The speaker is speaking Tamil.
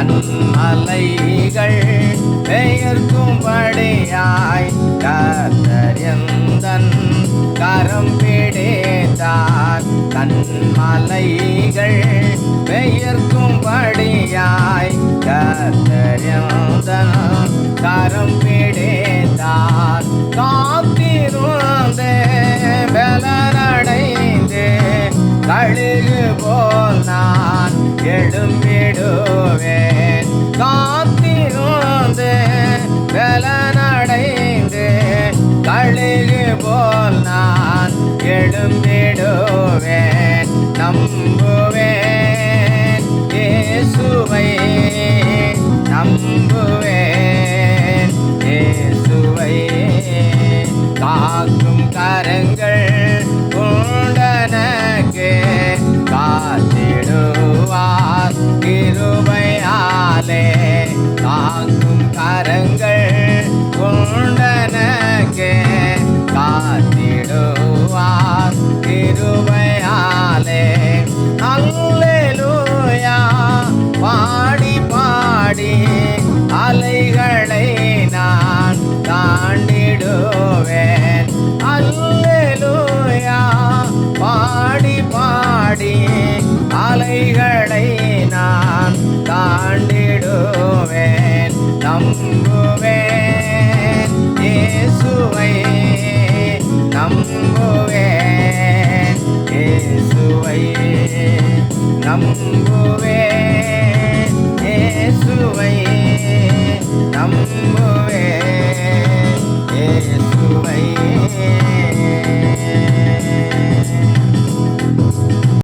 கண்மலைகள் பெயர்க்கும்படியாய் கர்த்தர் எந்தன் கரம் பிடித்தார். கண்மலைகள் பெயர்க்கும்படியாய் கர்த்தர் எந்தன் கரம் பிடித்தார். காத்திருந்தே பலனடைந்தே கழுகு போல் நான் எழும்பிடுவேன். காத்திருந்தே பலனடைந்தே கழுகு போல் நான் எழும்பிடுவேன். நம்புவேன் இயேசுவை, நம்புவேன் இயேசுவை. காக்கும் கரங்கள் உண்டனக்கு காத்திடுவார் கிருபையாலே. காக்கும் கரங்கள் உண்டனக்கு காத்திடுவார் கிருபையாலே. அல்லேலூயா பாடி பாடி அலைகளை நான் தாண்டிடுவேன். அல்லேலூயா பாடி பாடி அலைகளை நான் தாண்டிடுவேன். நம்புவேன் இயேசுவை, நம்புவேன் இயேசுவை, நம்புவேன்